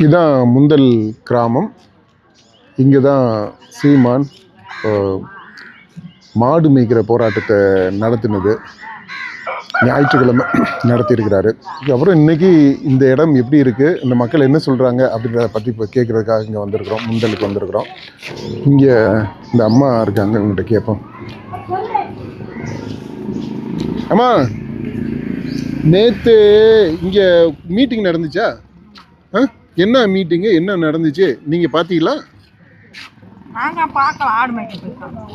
இதுதான் முந்தல் கிராமம். இங்கே தான் சீமான் மாடு மேய்க்கிற போராட்டத்தை நடத்தினது ஞாயிற்றுக்கிழமை நடத்தியிருக்கிறாரு. அப்புறம் இன்றைக்கி இந்த இடம் எப்படி இருக்குது, இந்த மக்கள் என்ன சொல்கிறாங்க அப்படின்றத பற்றி இப்போ கேட்குறதுக்காக இங்கே வந்திருக்கிறோம், முந்தலுக்கு வந்திருக்கிறோம். இங்கே இந்த அம்மா இருக்காங்க, இவங்ககிட்ட கேட்போம். அம்மா, நேற்று இங்கே மீட்டிங் நடந்துச்சா? என்ன மீட்டிங்கு, என்ன நடந்துச்சு, நீங்கள் பார்த்தீங்களா?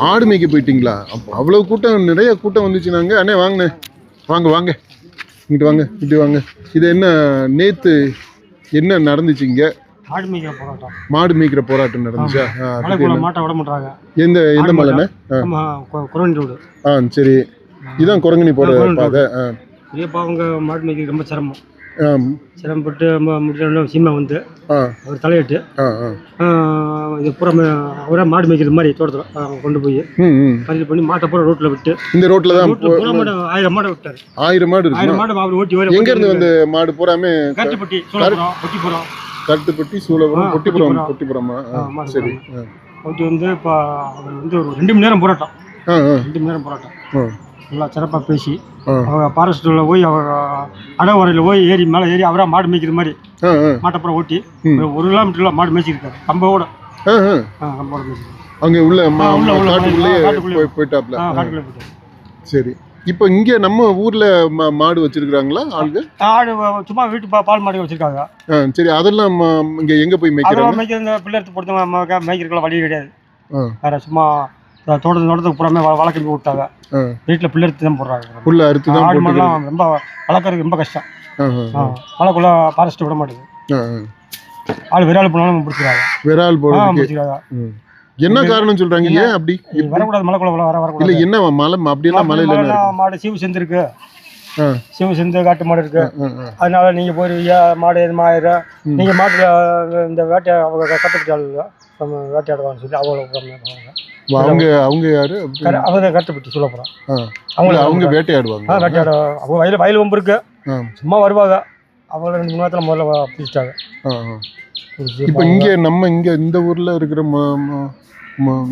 ஆடு மேய்க்க போயிட்டீங்களா? அவ்வளோ கூட்டம், நிறைய கூட்டம் வந்துச்சு. நாங்கள் அண்ணே வாங்கண்ணே, வாங்க வாங்க, இங்கிட்டு வாங்க, இப்படி வாங்க. இது என்ன நேற்று என்ன நடந்துச்சு இங்கே? மாடு மேய்க்கிற போராட்டம் நடந்துச்சா? மாட்டை விட மாட்டாங்க. எந்த மலைண்ணே? சரி, இதான் குரங்கணி போகிற பாதை. அவங்க மாடு மேய்க்கிறது ரொம்ப சிரமப்பட்டு முடிச்ச சீமா வந்து அவர் தலையிட்டு இது பூரா அவரே மாடு மேய்க்கிறது மாதிரி தோட்டத்தில் கொண்டு போய் பதிவு பண்ணி மாட்டை பூரா ரோட்டில் விட்டு, இந்த ரோட்டில் தான் 1000 மாடு விட்டார். 1000 மாடு இருக்கு. 1000 மாடு அவர் ஓட்டி எங்கேருந்து வந்து மாடு பூராமே? கட்டுப்பட்டி, சூளபுரம், பொட்டிப்புறம். கட்டுப்பட்டி, சூளபுரம், பொட்டிப்புறமா? சரி. ஓட்டி வந்து இப்போ அவர் வந்து ஒரு 2 மணி நேரம் போராட்டம். 2 மணி நேரம் போராட்டம் நல்லா சிறப்பாக பேசி அவங்க ஃபாரஸ்ட்டில் போய் அவங்க அடவரையில் போய் மேலே ஏறி அவராக மாடு மேய்க்கிற மாதிரி மாட்டப்புறம் ஓட்டி 1 கிலோமீட்டரில் மாடு மேய்ச்சிருக்காரு. கம்போட கம்போட மேய்ச்சி அங்கே உள்ள காட்டுக்குள்ளேயே போயிட்டாப்ல. காட்டுக்குள்ளே போயிட்டாரு. சரி, இப்போ இங்கே நம்ம ஊரில் மாடு வச்சிருக்கிறாங்களா ஆளுங்க? ஆடு சும்மா வீட்டு பால் மாடு வச்சிருக்காங்க. சரி, அதெல்லாம் இங்கே எங்கே போய் மேய்க்கிறாங்க? மேய்க்கிற பிள்ளை எடுத்து பொறுத்த மேய்க்கிறதுக்குள்ள வழி கிடையாது. வேற சும்மா தோட்டத்துக்கு பூராமே வளர்க்கறி விட்டாங்க. வீட்டில் புல்லு அறுத்து தான் போடுறாங்க. புல்லு அறுத்து தான் ஆடு மாடுலாம் ரொம்ப வளர்க்கறதுக்கு ரொம்ப கஷ்டம். மழைக்குள்ள ஃபாரஸ்ட் விட மாட்டேங்குது. ஆள் விரால் போனாலும் பிடிச்சிருக்காங்க. விரால் பிடிச்சிருக்காங்க. என்ன காரணம் சொல்றாங்க? ஏன் அப்படி வரக்கூடாது? மழைக்குள்ள வரக்கூடாது. இல்லை, என்ன மலை அப்படியெல்லாம் மலையில மாடு சீவு செந்து இருக்கு, சீவு செந்து காட்டு மாடு இருக்கு. அதனால நீங்க போயிருவீங்க, மாடு எதுவும் ஆயிரும். நீங்க மாட்டுல இந்த வேட்டை அவங்க கட்டுப்பட்டு நம்ம வேட்டையாடுவான்னு சொல்லி அவங்க யாரு? அவங்க கட்டுப்பட்டு சொல்ல போறோம். அவங்க வேட்டையாடுவாங்க. அவங்க வயல் வம்பு இருக்கு, சும்மா வருவாங்க. அவங்கள 2 மணி நேரத்தில் முதல்ல பிடிச்சிட்டாங்க. இப்போ இங்கே நம்ம இங்கே இந்த ஊரில் இருக்கிற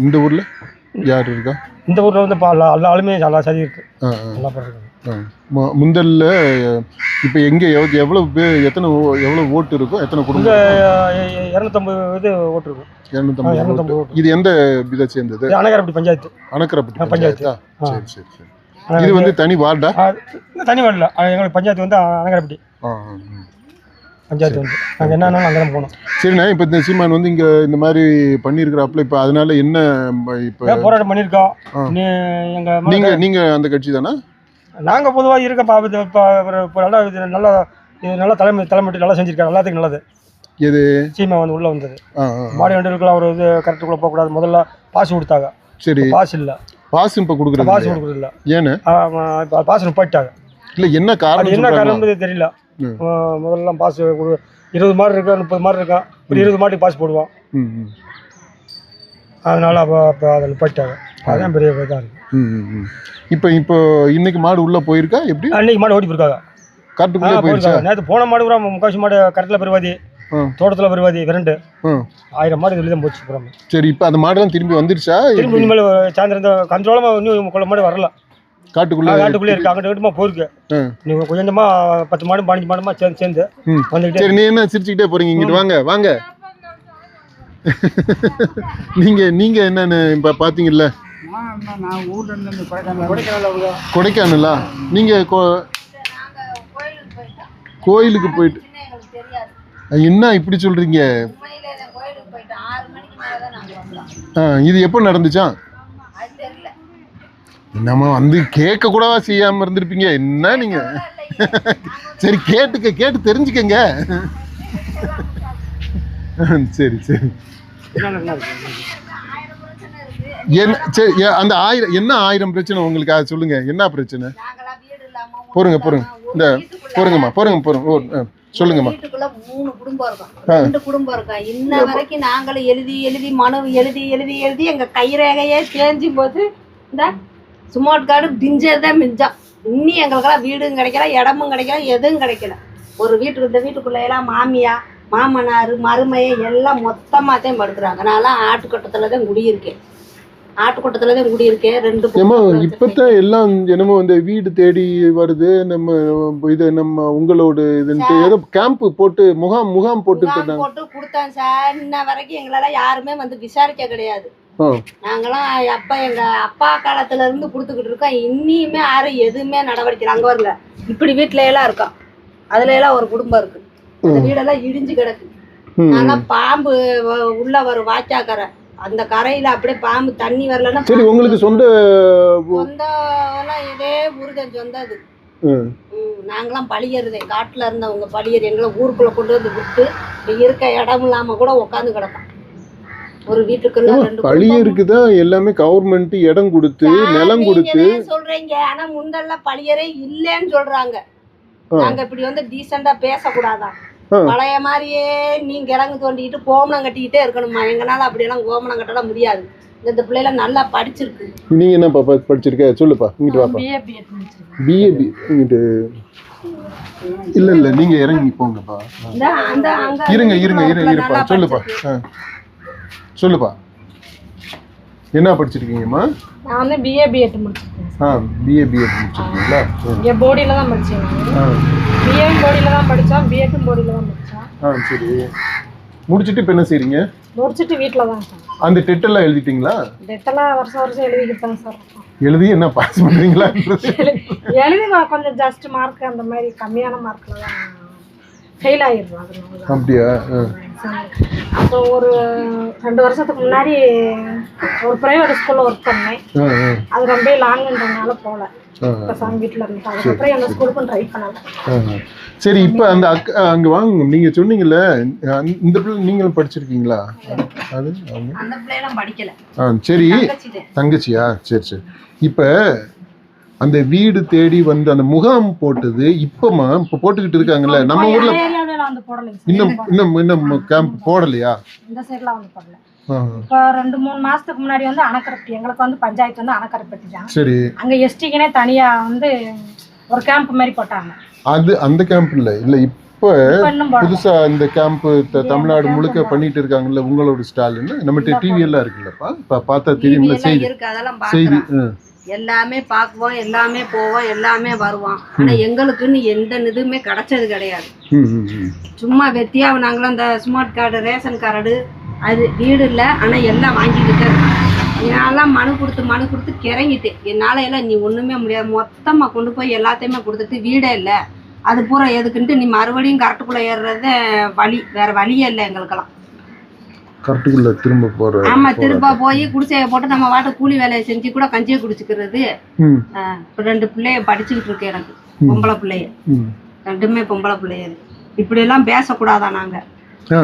இந்த ஊரில் யார் இருக்கா? இந்த ஊரில் வந்து எல்லா ஆளுமே நல்லா சரி இருக்கு. நல்லா பண்ணுறாங்க. முந்தல்ல இப்போ எங்கே எவ்வளோ பேர், எவ்வளோ ஓட்டு இருக்கும், எத்தனை குடும்பம்? 250 ஓட்டு இருக்கும். 250 ஓட்டு. இது எந்த இதை சேர்ந்தது? அனகரப்பட்டி பஞ்சாயத்து. அனகரப்பட்டி பஞ்சாயத்தா? சரி சரி சரி. இது வந்து தனி வார்டா? தனி வார்டில் எங்களுக்கு பஞ்சாயத்து வந்து அனகரப்பட்டி பஞ்சாயத்து வந்து நாங்கள் என்னன்னாலும் அங்கே தான் போகணும். சரிண்ணா, இப்போ இந்த சீமான் வந்து இங்கே இந்த மாதிரி பண்ணியிருக்கிறாப்புல, இப்போ அதனால என்ன இப்போ போராட்டம் பண்ணியிருக்கோம்? நீங்கள் அந்த கட்சி தானே? நாங்கள் பொதுவாக இருக்கப்பா. இப்போ நல்லா தலைமைட்டு நல்லா செஞ்சுருக்காரு. எல்லாத்துக்கும் நல்லது. எது சீமா வந்து உள்ளே வந்தது மாடி வண்டிகளுக்குலாம் அவர் இது கரெக்டுக்குள்ளே போகக்கூடாது. முதல்ல பாஸ் கொடுத்தாங்க. சரி, பாஸ் இல்லை. பாஸ் இப்போ கொடுக்குறது? பாஸ் கொடுக்குறது இல்லை. ஏன்னு பாஸ் போயிட்டாங்க. இல்லை, என்ன காரணம்? என்ன காரணம் தெரியல. முதல்லாம் பாஸ் 20 மாடு இருக்கா, 30 மாடு இருக்கா, ஒரு 20 மாட்டுக்கு பாஸ் போடுவோம். அதனால அப்போ அதில் போயிட்டாங்க. அதுதான் பெரிய இதாக இருக்குது. இப்போ இன்னைக்கு மாடு உள்ளே போயிருக்கா? எப்படி? அன்னைக்கு மாடு ஓடி போயிருக்காங்க. கரெக்டுக்குள்ளே போயிருக்காங்க. நேற்று போன மாடு கூட முக்காசி மாடு கரெக்டில் பெருவாதி, தோட்டத்தில் பெருவாதி 2 1000 மாடு சொல்லி தான் போச்சு போகிறாங்க. சரி, இப்போ அந்த மாடெல்லாம் திரும்பி வந்துருச்சா? திரும்பி இனிமேல் சாயந்தரம் கண்ட்ரோலமாக இன்னும் கொள்ள மாடு வரல. காட்டுக்குள்ளே இருக்கு. அங்கிட்ட கிட்டமா போயிருக்கு. நீங்க கொஞ்சமா 10 மாடு 15 மாடுமா சேர்ந்து வந்துட்டு. சரி, நீ என்ன சிரிச்சுக்கிட்டே போறீங்க? இங்கிட்டு வாங்க வாங்க. நீங்க என்னன்னு இப்ப பாத்தீங்கல்ல? கொடைக்கானலா? நீங்க கோயிலுக்கு போயிட்டு என்ன இப்படி சொல்றீங்க? இது எப்போ நடந்துச்சா? நம்ம வந்து கேட்க கூடவா செய்யாம இருந்திருப்பீங்க? என்ன நீங்க? சரி, கேட்டு தெரிஞ்சுக்கங்க. சரி சரி. சரி, அந்த 1000 பிரச்சனை உங்களுக்கு? அதை சொல்லுங்க, என்ன பிரச்சனை? போருங்க இந்த போருங்கம்மா சொல்லுங்கம்மா. வீட்டுக்குள்ள 3 குடும்பம் இருக்கும், 2 குடும்பம் இருக்கும். இன்ன வரைக்கும் நாங்களும் எழுதி மனு எழுதி எங்க கைரேகையே தேஞ்சும் போது இந்த சுமார்ட் கார்டு பிஞ்சதான் மிஞ்சம். இன்னும் எங்களுக்கெல்லாம் வீடும் கிடைக்கல, இடமும் கிடைக்கல, எதுவும் கிடைக்கல. ஒரு வீட்டுக்கு இந்த வீட்டுக்குள்ள எல்லாம் மாமியா மாமனார் மருமையை எல்லாம் மொத்தமாக தான் படுத்துறாங்க. நான்லாம் ஆட்டுக்கொட்டத்தில் தான் குடியிருக்கேன். ஆட்டுக்கொட்டத்தில் தான் குடியிருக்கேன். 2 இப்பதான் எல்லாம் என்னமோ இந்த வீடு தேடி வருது. நம்ம இது நம்ம உங்களோட இதுன்ட்டு ஏதோ கேம்ப் போட்டு முகாம் போட்டு போட்டு கொடுத்தேன் சார். இன்ன வரைக்கும் எங்களால யாருமே வந்து விசாரிக்க கிடையாது. நாங்களாம் எங்க அப்பா காலத்துல இருந்து கொடுத்துக்கிட்டு இருக்கோம். இன்னியுமே யாரும் எதுவுமே நடவடிக்கை. அங்க வரல, இப்படி வீட்டுல எல்லாம் இருக்கோம். அதுல எல்லாம் ஒரு குடும்பம் இருக்கு. அந்த வீடெல்லாம் இடிஞ்சு கிடக்கு. ஆனா பாம்பு உள்ள வரும் வாய்க்காக்கரை, அந்த கரையில அப்படியே பாம்பு தண்ணி வரலன்னா. சரி, உங்களுக்கு சொந்த இதே ஊருதான் சொந்த. அது நாங்களாம் பழியறதே காட்டுல இருந்தவங்க பழியர் எங்களை ஊருக்குள்ள கொண்டு வந்து விட்டு இருக்க இடம் இல்லாம கூட உட்காந்து கிடக்கும். ஒரு வீட்டுக்குள்ள 2 பழியருக்குதான் எல்லாமே கவர்மெண்ட் இடம் கொடுத்து நிலம் கொடுத்து சொல்றீங்க. ஆனா முந்தெல்லாம் பழியரே இல்லைன்னு சொல்றாங்க. நாங்க இப்படி வந்து டீசெண்டா பேசக்கூடாதா? பழைய மாதிரியே நீங்க கிழங்கு தோண்டிட்டு கோமணம் கட்டிக்கிட்டே இருக்கணுமா? எங்கனால அப்படியெல்லாம் கோமணம் கட்டலாம் முடியாது. இந்த பிள்ளைல நல்லா படிச்சிருக்கு. நீங்க என்ன பாப்பா படிச்சிருக்க? சொல்லுப்பா. இங்கிட்டு வாப்பா. பிஏபி இங்கிட்டு இல்ல நீங்க இறங்கி போங்கப்பா. இருங்க சொல்லுப்பா. சொல்லுப்பா, என்ன படிச்சிருக்கீங்கம்மா? நான் வந்து பிஏ பிஎட் முடிச்சிருக்கேன். பிஏ பிஎட் முடிச்சிருக்கீங்களா? இங்கே போடியில் தான் படித்தேன். பிஏ போடியில் தான் படித்தோம், பிஎட்டும் போடியில் தான் படித்தோம். சரி, முடிச்சுட்டு இப்போ என்ன செய்றீங்க? முடிச்சுட்டு வீட்டில் தான் சார். அந்த டெட்டெல்லாம் எழுதிட்டீங்களா? டெட்டெல்லாம் வருஷம் எழுதிக்கிட்டு தான் சார். எழுதி என்ன பாஸ் பண்ணுறீங்களா? எழுதி கொஞ்சம் ஜஸ்ட் மார்க் அந்த மாதிரி கம்மியான மார்க்கில் தான் ஃபெயில் ஆகிடுறோம். அதனால அப்படியா? அப்போ ஒரு 2 வருஷத்துக்கு முன்னாடி ஒரு ப்ரைவேட் ஸ்கூலில் ஒர்க் பண்ணேன். அது ரொம்ப லாங்குன்றதுனால போகல. வீட்டில் இருந்துட்டு அதுக்கப்புறம் எந்த ஸ்கூலுக்கும் ட்ரை பண்ணல. சரி, இப்போ அந்த அங்கே வாங்க. நீங்கள் சொன்னீங்கல்ல, இந்த பிள்ளை நீங்களும் படிச்சிருக்கீங்களா? அது அந்த பிள்ளைலாம் படிக்கல. சரி, தங்கச்சியா? சரி சரி. இப்போ அந்த வீடு தேடி வந்து அந்த முகாம் போட்டது இப்போ போட்டுக்கிட்டு இருக்காங்கல்ல நம்ம ஊர்ல? இன்னும் கேம்ப் போடலையா? இந்த சைடுலாம் வந்து போடல. இப்போ 2-3 மாசத்துக்கு முன்னாடி வந்து அணைக்கரைப்பட்டி, எங்களுக்கு வந்து பஞ்சாயத்து வந்து அணைக்கரைப்பட்டி தான். சரி, அங்க எஸ்டிக்குனே தனியா வந்து ஒரு கேம்ப் மாதிரி போட்டாங்க. அது அந்த கேம்ப் இல்ல இப்போ புதுசா இந்த கேம்ப் தமிழ்நாடு முழுக்க பண்ணிட்டு இருக்காங்கல்ல. உங்களோட ஸ்டாலின் நம்ம டிவி எல்லாம் இருக்குல்லப்பா, இப்ப பார்த்தா தெரியும்ல செய்தி. எல்லாமே பார்க்குவோம், எல்லாமே போவோம், எல்லாமே வருவோம். ஆனா எங்களுக்குன்னு எந்த இதுவுமே கிடைச்சது கிடையாது. சும்மா வெத்தியா நாங்களும் அந்த ஸ்மார்ட் கார்டு, ரேஷன் கார்டு, அது வீடு இல்லை. ஆனா எல்லாம் வாங்கிக்கிட்டு என்னாலாம் மனு கொடுத்து கிறங்கிட்டேன். என்னால எல்லாம் நீ ஒண்ணுமே முடியாது, மொத்தமா கொண்டு போய் எல்லாத்தையுமே கொடுத்துட்டு வீடே இல்லை, அது பூரா எதுக்குன்ட்டு நீ மறுபடியும் கரெக்டுக்குள்ள ஏறுறத வழி, வேற வழியே இல்லை எங்களுக்கெல்லாம். கரெக்டுக்குள்ள திரும்ப போற. ஆமா, திரும்ப போய் குடிசையை போட்டு நம்ம வாட்ட கூலி வேலையை செஞ்சு கூட கஞ்சியை குடிச்சுக்கிறது. இப்போ 2 பிள்ளைய படிச்சுக்கிட்டு இருக்கு எனக்கு, பொம்பளை பிள்ளைய, 2மே பொம்பளை பிள்ளைய. இப்படி எல்லாம் பேசக்கூடாதா? நாங்க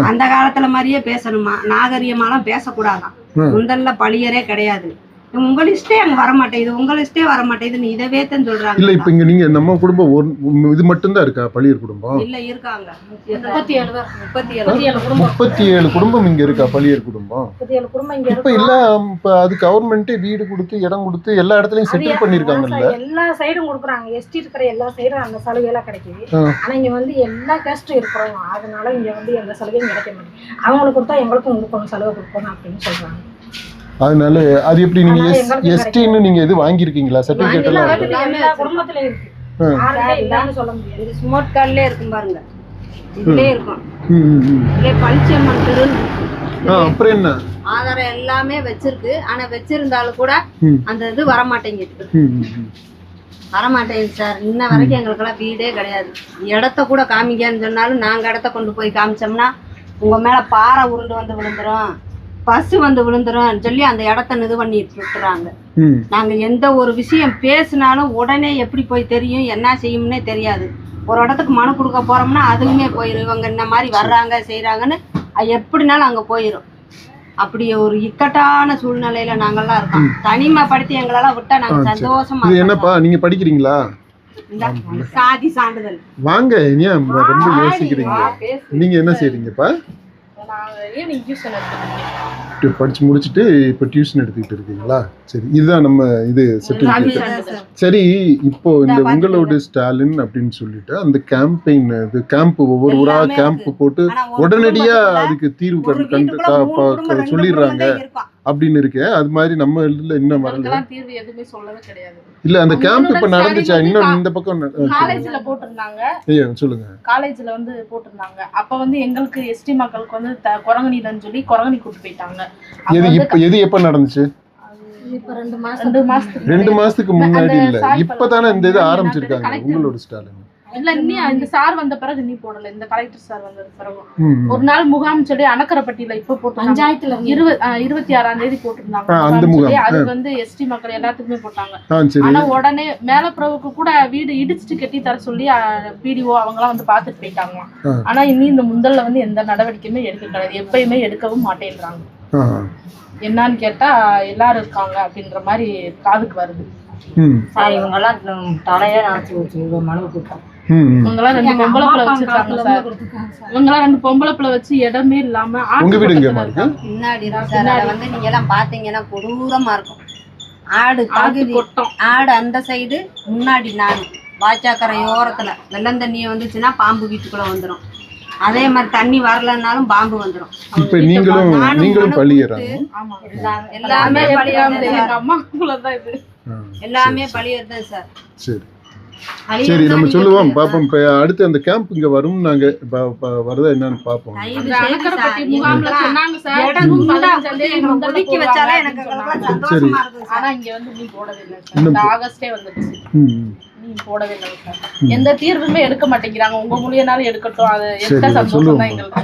அந்த காலத்துல மாதிரியே பேசணுமா? நாகரிகமாலாம் பேசக்கூடாதான். முந்தல்ல பழியரே கிடையாது. உங்க லிஸ்டே அங்க வர மாட்டேங்குது, உங்க லிஸ்டே வர மாட்டேங்குதுன்னு இதவே தான் சொல்றாங்க. இல்ல இப்ப இங்க நீங்க நம்ம குடும்பம் இது மட்டும் தான் இருக்கா? பழியர் குடும்பம் இல்ல, இருக்காங்க 37 குடும்பம் இங்க இருக்கா? பழியர் குடும்பம் 37 குடும்பம் இங்க இப்ப இல்ல. இப்ப அது கவர்மெண்ட் வீடு கொடுத்து இடம் கொடுத்து எல்லா இடத்துலயும் செட்டில் பண்ணிருக்காங்கல்ல. எல்லா சைடும் கொடுக்குறாங்க. எஸ்டி இருக்கிற எல்லா சைடும் அந்த சலுகை எல்லாம் கிடைக்குது. ஆனா இங்க வந்து எல்லா கேஸ்டும் இருக்கிறோம், அதனால இங்க வந்து எந்த சலுகையும் கிடைக்க மாட்டேங்குது. அவங்களுக்கு கொடுத்தா எங்களுக்கும் கொடுக்கணும், சலுகை கொடுக்கணும் அப்படின்னு சொல்றாங்க. அதனால அது எப்படி நீங்க எஸ்டின்னு நீங்க இது வாங்கியிருக்கீங்களா? சர்டிபிகேட் எல்லாம் எல்லா குடும்பத்துல இருக்கு. யாருன்னு சொல்ல முடியாது. இது ஸ்மார்ட் கார்டுல இருக்கும் பாருங்க, இதுலயே இருக்கும். இதுல பழிச்சம்மன் திருன்னு அப்புறம் என்ன ஆதாரம் எல்லாமே வச்சிருக்கு. ஆனா வச்சிருந்தாலும் கூட அந்த இது வரமாட்டேங்குது, வரமாட்டேங்குது சார். இன்ன வரைக்கும் எங்களுக்கெல்லாம் வீடே கிடையாது. இடத்த கூட காமிக்கன்னு சொன்னாலும் நாங்க இடத்த கொண்டு போய் காமிச்சோம்னா உங்க மேல பாறை உருண்டு வந்து விழுந்துரும், பஸ் வந்து விழுந்துரும் சொல்லி அந்த இடத்த இது பண்ணிட்டு விட்டுறாங்க. நாங்க எந்த ஒரு விஷயம் பேசினாலும் உடனே எப்படி போய் தெரியும், என்ன செய்யும்னே தெரியாது. ஒரு இடத்துக்கு மனு கொடுக்க போறோம்னா அதுவுமே போயிடும். இவங்க இந்த மாதிரி வர்றாங்க செய்யறாங்கன்னு எப்படினாலும் அங்க போயிடும். அப்படி ஒரு இக்கட்டான சூழ்நிலையில நாங்கெல்லாம் இருக்கோம். தனிமைப்படுத்தி எங்களெல்லாம் விட்டா நாங்க சந்தோஷமா. என்னப்பா நீங்க படிக்கிறீங்களா? சாதி சான்றிதழ் வாங்க. ஏன் ரொம்ப யோசிக்கிறீங்க? நீங்க என்ன செய்றீங்கப்பா? நான் ஈவினிங் டியூஷன் எடுத்துக்கிறேன். படிச்சு முடிச்சுட்டு இப்போ டியூஷன் எடுத்துக்கிட்டு இருக்கீங்களா? சரி, இதுதான் நம்ம இது சர்டிஃபிகேட். சரி, இப்போ இந்த உங்களோட ஸ்டாலின் அப்படின்னு சொல்லிட்டு அந்த கேம்பெயின், இது கேம்ப், ஒவ்வொரு ஊரா கேம்ப் போட்டு உடனடியா அதுக்கு தீர்வு சொல்லிடுறாங்க அப்படின்னு இருக்கு. அது மாதிரி நம்ம இதுல இன்னும் வரல. தீர்வு எதுவுமே சொல்லவே கிடையாது. இல்ல, அந்த கேம்ப் இப்ப நடந்துச்சா? இன்னும் இந்த பக்கம் காலேஜ்ல போட்டிருந்தாங்க. சொல்லுங்க. காலேஜ்ல வந்து போட்டிருந்தாங்க. அப்ப வந்து எங்களுக்கு எஸ்டி மக்களுக்கு வந்து குரங்கணிலன்னு சொல்லி குரங்கணி கூட்டு போயிட்டாங்க. எது எப்ப நடந்துச்சு? இப்ப 2 மாசத்துக்கு முன்னாடி இல்ல, இப்பதானே இந்த இது ஆரம்பிச்சிருக்காங்க உங்களோட ஸ்டாலின். இல்ல, இந்த சார் வந்த பிறகு நீ போடல. இந்த கலெக்டர் சார் வந்தது பிறகு ஒரு நாள் முகாம் சொல்லி அணக்கரப்பட்டியில இப்ப போட்டு பஞ்சாயத்துல 26ஆம் தேதி போட்டிருந்தாங்க. அது வந்து எஸ்டி மக்கள் எல்லாத்துக்குமே போட்டாங்க. ஆனா உடனே மேலப்புறவுக்கு கூட வீடு இடிச்சுட்டு கட்டி தர சொல்லி பிடிஓ அவங்க எல்லாம் வந்து பாத்துட்டு போயிட்டாங்க. ஆனா இனி இந்த முந்தல்ல வந்து எந்த நடவடிக்கையுமே எடுக்க கிடையாது. எப்பயுமே எடுக்கவும் மாட்டேன்றாங்க. என்னன்னு கேட்டா எல்லாரும் இருக்காங்க அப்படின்ற மாதிரி காதுக்கு வருது. இவங்கெல்லாம் தலையே நினைச்சு வச்சு மனு கூட்டம். இவங்கெல்லாம் 2 பொம்பளை பிள்ளை வச்சிருக்காங்க சார். இவங்கெல்லாம் 2 பொம்பளை பிள்ளை வச்சு இடமே இல்லாம பின்னாடி வந்து நீங்க எல்லாம் பாத்தீங்கன்னா கொடூரமா இருக்கும். ஆடு கொட்டம், ஆடு அந்த சைடு, முன்னாடி நான் வாய்ச்சாக்கரை ஓரத்துல வெள்ளம் தண்ணிய வந்துச்சுன்னா பாம்பு வீட்டுக்குள்ள வந்துடும். அதே மாதிரி தண்ணி வரலன்னாலும் பாம்பு வந்துடும். இப்ப நீங்களும் பழியறாங்க. எல்லாமே எல்லாமே பழியறதுதான் சார். சரி சரி, நம்ம சொல்லுவோம் பாப்போம். இப்ப அடுத்து அந்த கேம்ப் இங்க வரும், நாங்க வருதா என்னன்னு பாப்போம். போடவே இல்லை சார். எந்த தீர்வுமே எடுக்க மாட்டேங்கிறாங்க. உங்க மூலியனாலும் எடுக்கட்டும். அது எந்த சந்தோஷம் தான் எங்களுக்கு.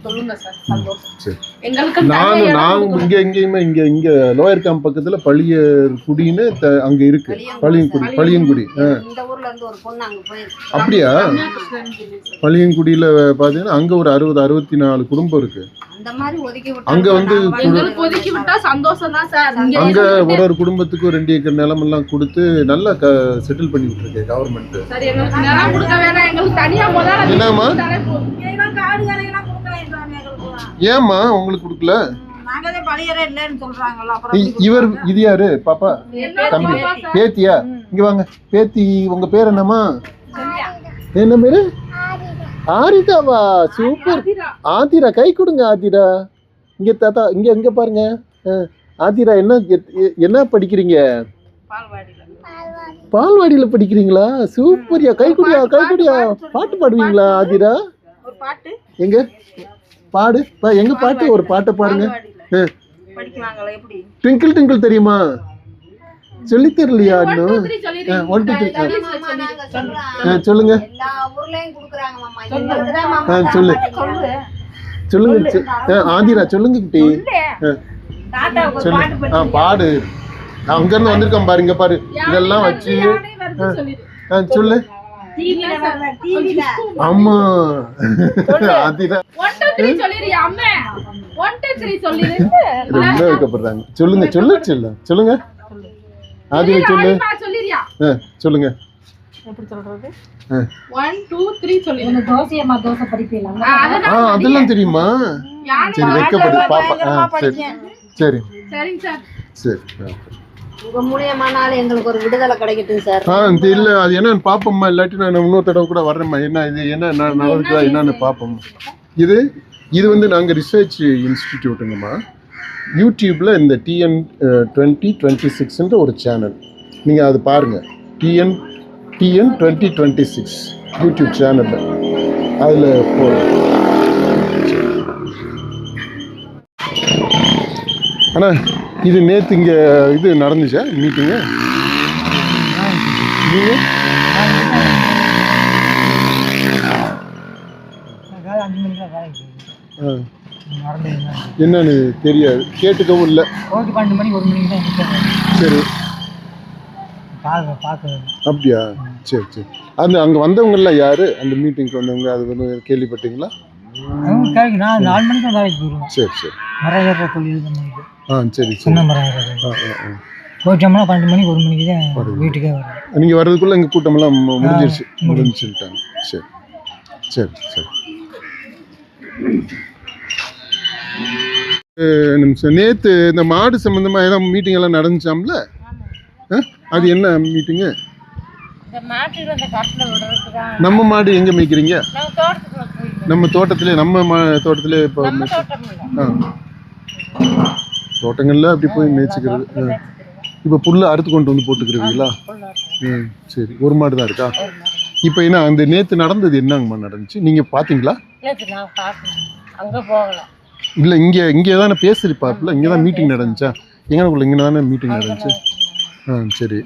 சொல்லுங்க சார், சந்தோஷம் எங்களுக்கு. நாங்க இங்க லோயர் கேம்ப் பக்கத்துல பழியங்குடின்னு அங்க இருக்கு. பழியங்குடி. இந்த ஊர்ல இருந்து ஒரு பொண்ணு அங்க போயிருக்கு. அப்படியா? பழியங்குடியில பாத்தீங்கன்னா அங்க ஒரு 64 குடும்பம் இருக்கு. அந்த மாதிரி அங்க வந்து ஒதுக்கி விட்டா சந்தோஷம் தான் சார். அங்க ஒரு குடும்பத்துக்கு 2 ஏக்கர் நிலம் எல்லாம் கொடுத்து நல்லா செட்டில் பண்ணிட்டு இருக்கு கவர்மெண்ட். சரி, எங்களுக்கு நிலம் கொடுக்க வேணாம், எங்களுக்கு தனியா முதல்ல. என்னமா? காடு கரையெல்லாம் கொடுக்கறாங்க எங்களுக்கு. ஏமா உங்களுக்கு கொடுக்கல? நாங்களே பழியறே இல்லன்னு சொல்றாங்கல. அப்புறம் இவர் இது யாரு? பாப்பா, தம்பி, பேத்தியா? இங்க வாங்க. பேத்தி, உங்க பேர் என்னமா? என்ன பேரு? ஆரிதாவா? சூப்பர். ஆதிரா, கை கொடுங்க ஆதிரா. இங்க தாத்தா, இங்க பாருங்க. ஆதிரா, என்ன படிக்கிறீங்க? பால்வாடியில படிக்கிறீங்களா? சூப்பர்யா. கை குடியா. பாட்டு பாடுவீங்களா ஆதிரா? எங்க பாடு, எங்க பாட்டு, ஒரு பாட்டை பாருங்க. ட்விங்கிள் ட்விங்கிள் தெரியுமா? சொல்லி தரலையா இன்னும்? 1 2 3 சொல்லுங்க. சொல்லுங்க ஆதிரா, சொல்லுங்க குட்டி. பாடு. அங்க இருந்து வந்திருக்கேன் பாருங்க, பாரு இதெல்லாம் வச்சு. சொல்லு. ஆமா ஆதிரா ரொம்ப வைக்கப்படுறாங்க. சொல்லுங்க ஆதிரா, சொல்லுங்க. எப்படி சொல்றது? 1 2 3 சொல்லி. தோசை படிப்பீங்களா? அதெல்லாம் தெரியுமா? சரி, வைக்கப்படு பாப்பா. சரி சரிங்க சார். சரி, உங்க மூலியமானால எங்களுக்கு ஒரு விடுதலை கிடைக்கட்டும் சார். இல்ல, அது என்னன்னு பாப்போம்மா. இல்லாட்டி நான் இன்னொரு தடவை கூட வர்றேம்மா. என்ன நடக்குதா என்னன்னு பாப்போம். இது வந்து நாங்க ரிசர்ச் இன்ஸ்டிடியூட்டுங்கம்மா. யூடியூப்ல இந்த TN 2026 ஒரு சேனல், நீங்க அது பாருங்க. TN 2026 YouTube channel. அதுல ஆனா இது நேற்று இங்கே இது நடந்துச்சா மீட்டிங்கு? என்னன்னு தெரியாது, கேட்டுக்கவும் இல்லை. 12 மணி 1 மணிக்கு தான். சரி, அப்படியா? சரி. அங்கே வந்தவங்கலாம் யாரு? அந்த மீட்டிங்க்கு வந்தவங்க, அது வந்து கேள்விப்பட்டீங்களா? நான் 4 மணிக்கு தான் வேலைக்கு போயிடுவேன். சரி. மரம் தொழில். சரி. சின்ன மரம் போயிட்டோம்னா 12 மணி 1 மணிக்கு தான் வீட்டுக்கே வரும். நீங்கள் வர்றதுக்குள்ளே எங்கள் கூட்டமெல்லாம் முடிஞ்சிருச்சுட்டாங்க. சரி. நிமிஷம். நேற்று இந்த மாடு சம்மந்தமாக ஏதாவது மீட்டிங் எல்லாம் நடந்துச்சாம்ல? அது என்ன மீட்டிங்கு? நம்ம மாடு எங்கே மேய்க்கிறீங்க? நம்ம தோட்டத்திலே தோட்டத்திலே இப்போ தோட்டங்களில் அப்படி போய் மேய்ச்சிக்கிறது. இப்போ புல்லை அறுத்து கொண்டு வந்து போட்டுக்கிறீங்களா? சரி, ஒரு மாடு தான் இருக்கா? இப்போ என்ன அந்த நேற்று நடந்தது என்னங்கம்மா நடந்துச்சு? நீங்கள் பார்த்தீங்களா? இல்லை, இங்கே தானே பேசுறிப்பாப்புல, இங்கே தான் மீட்டிங் நடந்துச்சா? எங்கனக்குள்ள இங்கே தானே மீட்டிங் நடந்துச்சு. சரி.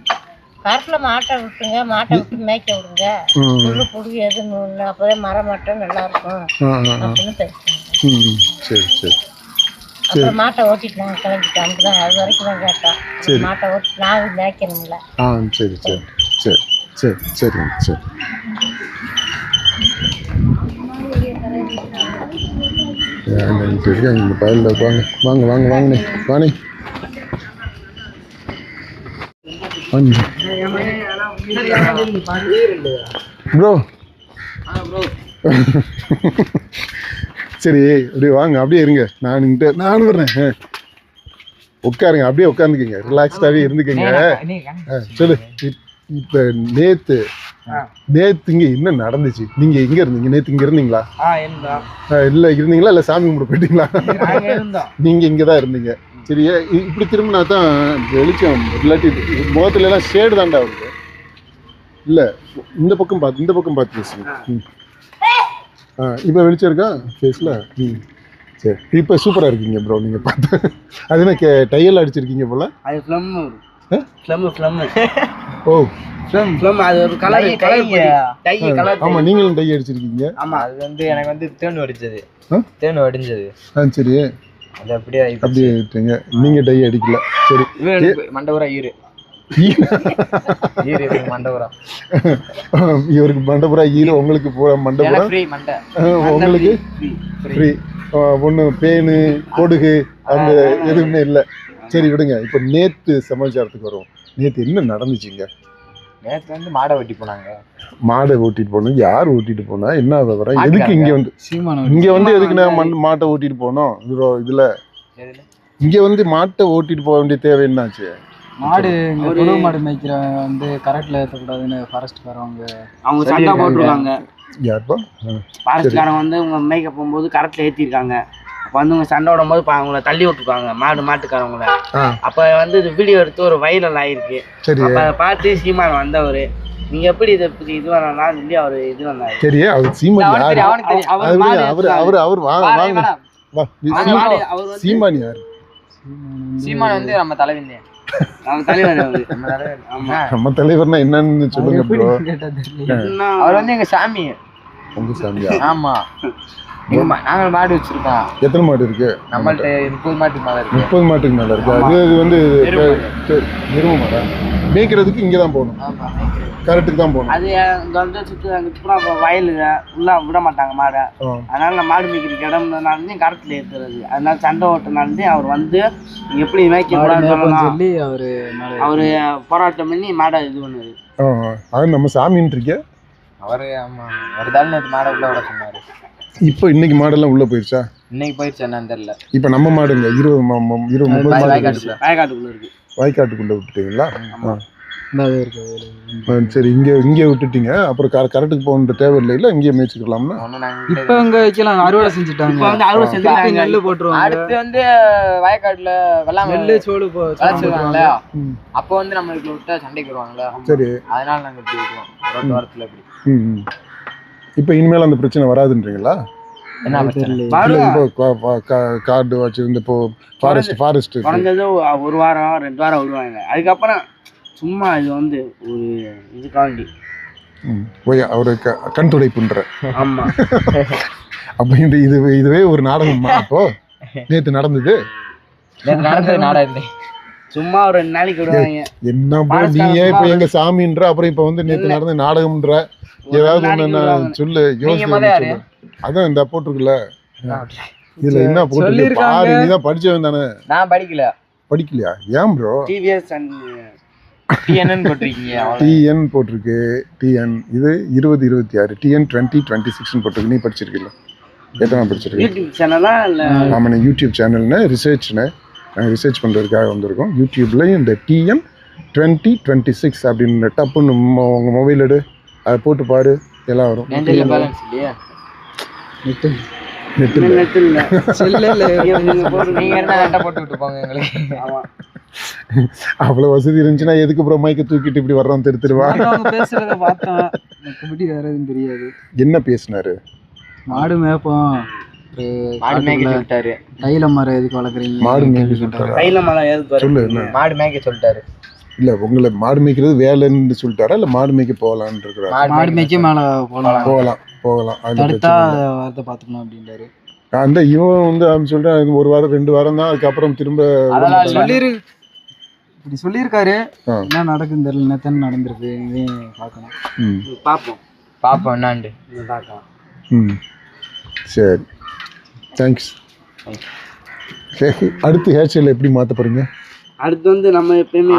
கருப்பில் மாட்டை விட்டுங்க, மாட்டை விட்டு மேய்க்க விடுங்க, புல்லு புடுங்க எதுன்னு இல்லை, அப்போதான் மரம் மட்டும் நல்லா இருக்கும் அப்படின்னு தெரிஞ்சுக்கோங்க. சரி சரி. அப்புறம் மாட்டை ஓட்டிட்டு நாங்கள் கிளம்பிட்டோம், தான் அது வரைக்கும் தான் கேட்டோம். மாட்டை ஓட்டி நாங்கள் மேய்க்கணும்ல. சரி சரி சரி சரி சரிங்க சரி. சரி, இந்த பயிரில் வாங்க வாங்க வாங்க வாங்கண்ணே வாணி. ப்ரோ சரி, அப்படியே வாங்க, அப்படியே இருங்க. நானும் வர்றேன். உட்காருங்க, அப்படியே உட்காந்துக்குங்க, ரிலாக்ஸ்டாகவே இருந்துக்குங்க. சொல்லு. இப்போ நேற்று இங்கே என்ன நடந்துச்சு? நீங்கள் எங்கே இருந்தீங்க? நேற்று இங்கே இருந்தீங்களா? இல்லை இருந்தீங்களா? இல்லை சாமி கும்பிட போயிட்டீங்களா? நீங்கள் இங்கே தான் இருந்தீங்க. சரியா? இப்படி திரும்பினா தான் வெளிச்சம், இல்லாட்டி முகத்துலலாம் ஷேடு தாண்டா வருது. இல்லை, இந்த பக்கம் பார்த்து பேசுங்க. இப்போ வெளிச்சம் இருக்கா ஃபேஸில்? சரி, இப்போ சூப்பராக இருக்கீங்க ப்ரோ. நீங்கள் பார்த்து அது என்ன டையெல்லாம் அடிச்சிருக்கீங்க போல? அது ஃப்ளம் ஓ, அது ஒரு கலர் கலர். ஆமாம், நீங்களும் டை அடிச்சிருக்கீங்க. ஆமாம், அது வந்து எனக்கு வந்து தேன் வடிஞ்சது. சரி, அது அப்படியே விட்டீங்க. நீங்கள் டை அடிக்கல. சரி, மண்டபுரா ஈரு மண்டபுரா. இவருக்கு மண்டபுரா ஈரு, உங்களுக்கு மண்டபுரா உங்களுக்கு ஃப்ரீ. ஒன்று பேனு கொடுகு அந்த எதுவுமே இல்லை. சரி விடுங்க. இப்போ நேற்று சமாச்சாரத்துக்கு வருவோம். நேற்று என்ன நடந்துச்சுங்க? நேற்று வந்து மாடை ஓட்டிட்டு போனோம். யார் ஓட்டிட்டு போனா? என்ன விவரம்? எதுக்கு இங்கே வந்து எதுக்கு நான் மாட்டை ஓட்டிட்டு போனோம்? இதுல இங்கே வந்து மாட்டை ஓட்டிட்டு போக வேண்டிய தேவை என்னாச்சு? மாடு மாடு மேய்க்கிற வந்து கரெக்ட்ல ஏற்றக்கூடாதுன்னு ஃபாரஸ்ட்காரவங்க அவங்க சண்டை போட்டுருக்காங்க. யாருப்பா? ஃபாரஸ்ட்காரங்க வந்து உங்க மேய்க்க போகும்போது கரெக்ட்ல ஏற்றிருக்காங்க. அப்போ வந்து உங்க சண்டை விடும் போது அவங்கள தள்ளி விட்டுருக்காங்க, மாட்டுக்காரவங்கள. அப்போ வந்து இது வீடியோ எடுத்து ஒரு வைரல் ஆயிருக்கு. அப்போ அதை பார்த்து சீமான் வந்தவர், நீங்க எப்படி இது வரலாம் சொல்லி அவர் இது வந்தாரு. சரி, அவர் சீமான் யாரு? சீமான் யாரு? சீமான் வந்து நம்ம தலைவன். நம்ம தலைவர்னா என்னன்னு சொல்லுங்க ப்ரோ. அவர் வந்து எங்க சாமி. உங்க சாமியா? ஆமா, நாங்கள் மாடு வச்சிருக்கோம். எத்தனை மாடு இருக்கு நம்மள்ட்ட? 30 மாட்டுக்கு மேல இருக்கு. 30 மாட்டுக்கு மேல இருக்கு. அது வந்து எருமை மாடா? மேய்க்கிறதுக்கு இங்கே தான் போகணும், கரெக்டுக்கு தான் போகணும். அது இங்கே வந்து சுற்றி வயலு உள்ள விட மாட்டாங்க மாடை. அதனால நான் மாடு மேய்க்கிறதுக்கு இடம்னாலே கரெக்டில் ஏற்றுறது. அதனால சண்டை ஓட்டினாலே அவர் வந்து எப்படி மேய்க்க கூடாதுன்னு சொல்லி அவரு போராட்டம் பண்ணி மாடை இது பண்ணுவாரு. அது நம்ம சாமின்னு இருக்கே அவரு. ஆமா, ஒரு தாள் நேற்று மாடை உள்ள விட சொன்னாரு. இப்போ இன்னைக்கு மாடெல்லாம் உள்ள போயிருச்சா? இன்னைக்கு போயிருச்சு, என்னன்னு தெரியல. இப்போ நம்ம மாடுங்க 20-30 வயக்காட்டுக்குள்ள இருக்கு. வயக்காட்டுக்குள்ள விட்டுட்டீங்களா? சரி, இங்கே விட்டுட்டீங்க. அப்புறம் கரெக்டுக்கு போக தேவையில்லை, இங்கேயே மேய்ச்சிக்கலாம்னா? இப்போ இங்கே வைக்கலாம், அறுவடை செஞ்சுட்டாங்க. நெல் போட்டுருவாங்க. அடுத்து வந்து வயக்காட்டுல வெள்ளாமை நெல் சோளு வளர்ச்சிருவாங்களே, அப்போ வந்து நம்மளுக்கு விட்டா சண்டைக்கு வருவாங்களே. சரி, அதனால நாங்கள் இப்படி விட்டுருவோம் ரெண்டு வாரத்தில். இப்படி இப்போ இனிமேல் அந்த பிரச்சனை வராதுன்றீங்களா? என்ன கார்டு வச்சிருந்து இப்போ ஃபாரஸ்ட் குறைஞ்சது 1 வாரம் 2 வாரம் விடுவாங்க. அதுக்கப்புறம் சும்மா இது வந்து ஒரு இதுக்காண்டி அவரு கண் துடைப்புன்ற. ஆமா, அப்படின்ட்டு இதுவே ஒரு நாடகமா? அப்போ நேற்று நடந்தது நாடகம் சும்மா ஒரு 2 நாளைக்கு விடுவாங்க. என்ன நீங்க இப்ப எங்க சாமின்ற, அப்புறம் இப்ப வந்து நேற்று நடந்த நாடகம்ன்ற, ஏதாவது ஒண்ணு சொல்லு, யோசிச்சு. அதான் இந்த போட்டிருக்குல்ல, இதுல என்ன போட்டிருக்கு பாரு. நீதான் படிச்சவன் தானே? நான் படிக்கலையா? ஏன் ப்ரோ? டிவிஎஸ் அண்ட் டிஎன் போட்டிருக்கீங்க. டிஎன் போட்டிருக்கு. டிஎன் இது 2026 டிஎன் 2026 போட்டிருக்கு. நீ படிச்சிருக்கீங்களா? எத்தனை படிச்சிருக்கீங்க? யூடியூப் சேனலா இல்லை? ஆமாண்ணே, யூடியூப் சேனல்னு ரிசர்ச்ண்ணே. நாங்கள் ரிசர்ச் பண்ணுறதுக்காக வந்திருக்கோம். யூடியூப்லேயும் இந்த TN 2026 அப்படின்னு டப்புன்னு உங்கள் மொபைல் எடு, அதை போட்டு பாரு, எல்லாம் வரும். பேலன்ஸ் இல்லையா? நெட்டில் நெட்டில் இல்லை. நீங்க என்ன நெட்டை போட்டு விட்டு போங்க எங்களுக்கு. ஆமாம், அவ்வளோ வசதி இருந்துச்சுன்னா எதுக்கு அப்புறம் மைக்கை தூக்கிட்டு இப்படி வர்றோம் தெருத்துருவா? அவங்க பேசுறத பார்த்தோம், மற்றபடி வேற எதுவும் தெரியாது. என்ன பேசினாரு? மாடு மேய்ப்போம், மாடு மேய்க்க சொல்லிட்டாரு. தைல மரம் எதுக்கு வளர்க்குறீங்க? மாடு மேய்க்க சொல்லிட்டாரு. தைல மரம் எதுக்கு சொல்லு என்ன? மாடு மேய்க்க சொல்லிட்டாரு. இல்லை, உங்களை மாடு மேய்க்கிறது வேலைன்னு சொல்லிட்டாரா இல்லை மாடு மேய்க்க போகலான்னு இருக்கிறாரு? மாடு மேய்க்க மேலே போகலாம் அது தடுத்தா வார்த்தை பார்த்துக்கணும் அப்படின்றாரு. அந்த இவன் வந்து அவன் சொல்றேன் 1 வாரம் 2 வாரம் தான், அதுக்கப்புறம் திரும்ப இப்படி சொல்லியிருக்காரு. என்ன நடக்குன்னு தெரியல, நேற்று நடந்திருக்கு, இதையும் பார்க்கணும். பார்ப்போம் என்னாண்டு பார்க்கலாம். சரி, தேங்க்ஸ். அடுத்து ஹேர் ஸ்டைல் எப்படி மாற்ற போறீங்க? அடுத்து வந்து நம்ம எப்பயுமே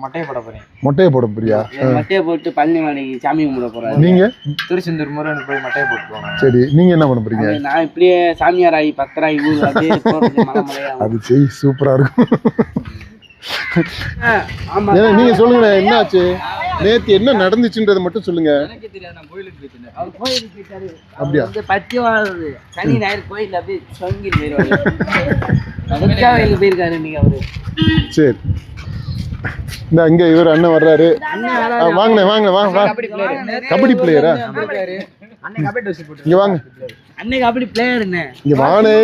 மட்டையை போட போறேன். மொட்டையை போட போறியா? மட்டையை போட்டு பழனி மலைக்கு சாமி கும்பிட போறேன். நீங்க திருச்செந்தூர் முருகன் போய் மட்டையை போட்டுருவாங்க. சரி, நீங்க என்ன பண்ண போறீங்க? நான் இப்படியே சாமியார் ஆகி பத்தராகி ஊர் அப்படியே போறது மலைமலையா. அது செய், சூப்பரா இருக்கும். ஆமா, நீங்க சொல்லுங்க, என்ன ஆச்சு நேத்து, என்ன நடந்துச்சுன்றதை மட்டும் சொல்லுங்க. அவர் கோயிலுக்கு போயிட்டாரு. அப்படியா? பத்தி வாழ்றது சனி ஞாயிறு கோயில் அப்படியே சொங்கி போயிருவாரு. கோயிலுக்கு போயிருக்காரு இன்னைக்கு அவரு. சரி, இந்த இங்க இவர் அண்ணன் வர்றாரு. வாங்க வாங்க. கபடி பிளேயரா? இங்க வாங்க. அன்னைக்கு அப்படி பிளேயருன்னு இங்க வானே.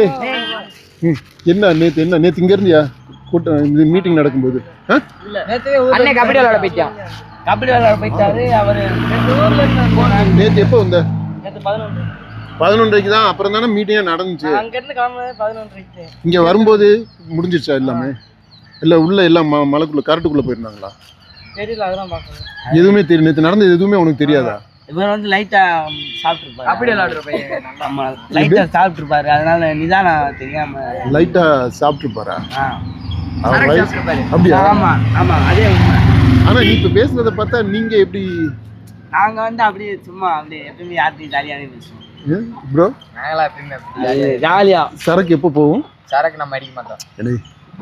என்ன நேத்து இங்க இருந்தியா கூட்டம் இந்த மீட்டிங் நடக்கும்போது? அன்னைக்கு கபடி விளையாட போயிட்டான். கபடி விளையாட போயிட்டாரு அவரு. நேத்து எப்போ வந்த? நேற்று 11:30 தான். அப்புறம் தானே மீட்டிங்கே நடந்துச்சு. அங்க இருந்து கிளம்புனது 11:30. இங்க வரும்போது முடிஞ்சிருச்சா எல்லாமே? இல்ல உள்ள எல்லாம் மலைக்குள்ள கரட்டுக்குள்ள போயிருந்தாங்களா? தெரியல, அதெல்லாம் பார்க்கணும். எதுவுமே தெரியும். நேற்று நடந்தது எதுவுமே உனக்கு தெரியாதா? இவர் வந்து லைட்டா சாப்பிட்டுருப்பாரு. கபடி விளையாடுற பையன். ஆமா, லைட்டா சாப்பிட்டுருப்பாரு. அதனால நிதானம் தெரியாம லைட்டா சாப்பிட்டுருப்பாரா? அப்படியா? ஆமா ஆமா, அதே உண்மை. ஆனா நீ இப்ப பேசுனதை பார்த்தா நீங்க எப்படி? நாங்க வந்து அப்படியே சும்மா அப்படியே எப்பவுமே யார்ட்டையும் ஜாலியாவே பேசுவோம் ப்ரோ. நாங்களா எப்பயுமே ஜாலியா. சரக்கு எப்போ போகும்? சரக்கு நம்ம அடிக்க மாட்டோம்.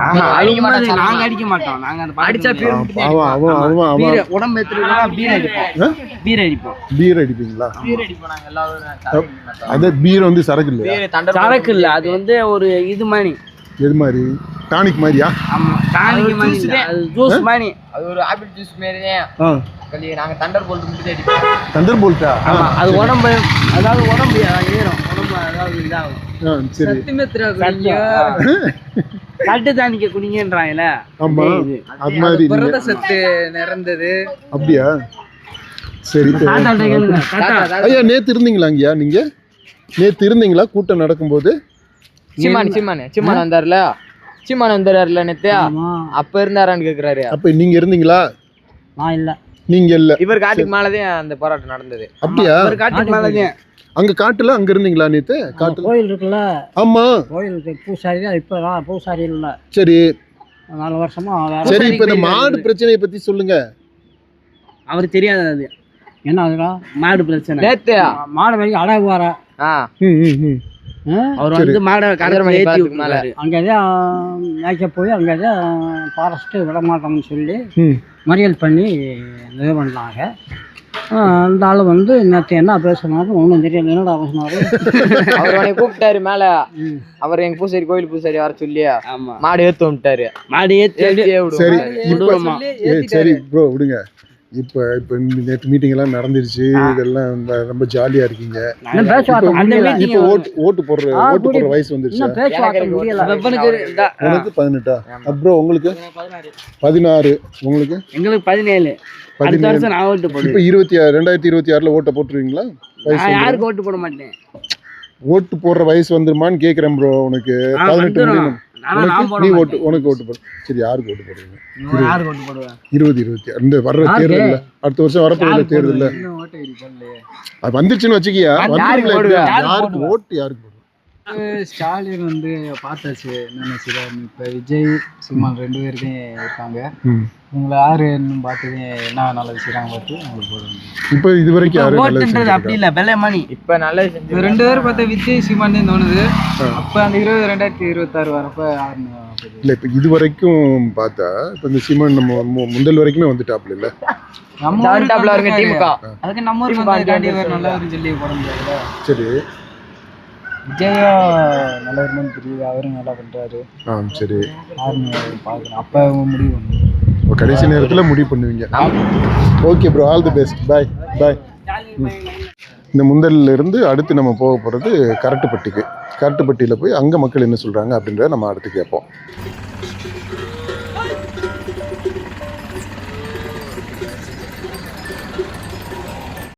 நாங்க அடிக்க மாட்டோம். நாங்க அந்த அடிச்சா உடம்பு பீர் அடிப்போம். பீர் அடிப்பீங்களா? நாங்க எல்லாரும் அதே பீர் வந்து சரக்கு இல்லையா? சரக்கு இல்ல, அது வந்து ஒரு இது மாதிரி. எது மாதிரி? டானிக் மாதிரியா? ஆமா, டானிக் மாதிரி, அது ஜூஸ் மாதிரி. அது ஒரு ஆப்பிள் ஜூஸ் மாதிரி தான். நாங்க தண்டர் போல்ட் மட்டும் அடிப்போம். தண்டர் போல்ட்டா? ஆமா, அது உடம்பு, அதாவது உடம்பு ஏறும், உடம்பு அதாவது இதாகும். சரி, கட்டு தானிக்க குடிங்கன்றாங்கல்ல. ஆமா, அது மாதிரி புரத சத்து நிறைந்தது. அப்படியா? சரி. ஐயா, நேத்து இருந்தீங்களா இங்கயா? நீங்க நேத்து இருந்தீங்களா கூட்டம் நடக்கும்போது? சிம்மான் வந்தாருல, சிம்மான் வந்தாருல நேத்து. அப்ப இருந்தாரான்னு கேக்குறாரு. அப்ப நீங்க இருந்தீங்களா? நான் இல்ல. நீங்க இல்ல. இவர் காட்டுக்கு மேலதான் அந்த போராட்டம் நடந்தது. அப்படியா? இவர் காட்டுக்கு மேலதான். அங்க காட்டுல அங்க இருந்தீங்களா நேத்து? காட்டுல கோயில் இருக்குல்ல. ஆமா, கோயில் பூசாரி தான். இப்பதான் பூசாரி இல்ல. சரி 4 வருஷமா. சரி, இப்ப இந்த மாடு பிரச்சனையை பத்தி சொல்லுங்க. அவருக்கு தெரியாது அது என்ன அதுடா மாடு பிரச்சனை. நேத்து மாடு வரைக்கும் அடகு வர அவர் வந்து மாடை கடற்கரை ஏற்றி விட்டுனாரு. அங்கேதான் மேய்க்க போய் அங்கேதான் ஃபாரஸ்ட்டு விட மாட்டோம்னு சொல்லி மறியல் பண்ணி இது பண்ணாங்க. அந்த ஆள் வந்து நேற்று என்ன பேசுனாரு ஒன்றும் தெரியல. என்னடா பேசினாரு? அவர் உடனே கூப்பிட்டாரு மேல. அவர் எங்க பூசாரி, கோயில் பூசாரி வர சொல்லி மாடு ஏத்து விட்டாரு. மாடு ஏற்றி. சரி சரி ப்ரோ, விடுங்க. இப்போ நேற்று மீட்டிங் எல்லாம் நடந்துருச்சு. இதெல்லாம் ரொம்ப ஜாலியா இருக்கீங்க. இப்போ ஓட்டு போடுற வயசு வந்துருச்சு. உனக்கு 18? அப்புறம் உங்களுக்கு 16? உங்களுக்கு? எங்களுக்கு 17. அடுத்த வருஷம் நான் ஓட்டு போடுவேன். இப்போ 2026 ஓட்டை போட்டுருவீங்களா? யாருக்கு ஓட்டு போட மாட்டேன். ஓட்டு போடுற வயசு வந்துருமான்னு கேக்குறேன் ப்ரோ. உனக்கு 18 முடியும். நீ உனக்கு ஓட்டு போடு. சரி, யாருக்கு ஓட்டு போடுவீங்க? 2026 இந்த வர்ற தேர்தல், அடுத்த வருஷம் வரப்போகிற தேர்தல் அது வந்துச்சுன்னு வச்சுக்கியா? யாருக்கு ஓட்டு? யாருக்கு போடுவோம்? ஸ்டாலின் வந்து பார்த்தாச்சு என்னென்ன செய்றாரு. இப்போ விஜய் சீமான் 2 பேருமே இருக்காங்க. இவங்களை யாரு இன்னும் பார்த்தது என்ன நல்லது செய்கிறாங்க பார்த்து அவங்களுக்கு போடுவாங்க. இப்போ இது வரைக்கும் யாரு நல்லது ஓட்டுன்றது செஞ்சிருக்கா? அப்படி இல்லை, வெள்ளை மணி இப்போ நல்லது செஞ்சு 2 பேரும் பார்த்தா விஜய் சீமான் தோணுது. அப்போ அந்த 2026 வரப்போ யாருன்னு இல்லை இப்போ இது வரைக்கும் பார்த்தா இப்போ இந்த சீமான் நம்ம முந்தல் வரைக்குமே வந்துட்டாப்ல இல்லை? நம்ம திமுக அதுக்கு நம்ம ஊருக்கு நல்லவரும் சொல்லி போட முடியாதுல்ல. சரி விஜயா நல்லவருன்னு தெரியுது, அவரும் நல்லா பண்றாரு. சரி யாருன்னு பார்க்கணும். அப்போ முடிவு பண்ணுவோம். இப்போ கடைசி நேரத்தில் முடிவு பண்ணுவீங்க. Okay bro, all the best. Bye bye. இந்த முந்தல்ல இருந்து அடுத்து நம்ம போக போகிறது கரட்டுப்பட்டிக்கு. கரட்டுப்பட்டியில் போய் அங்கே மக்கள் என்ன சொல்கிறாங்க அப்படின்றத நம்ம அடுத்து கேட்போம்.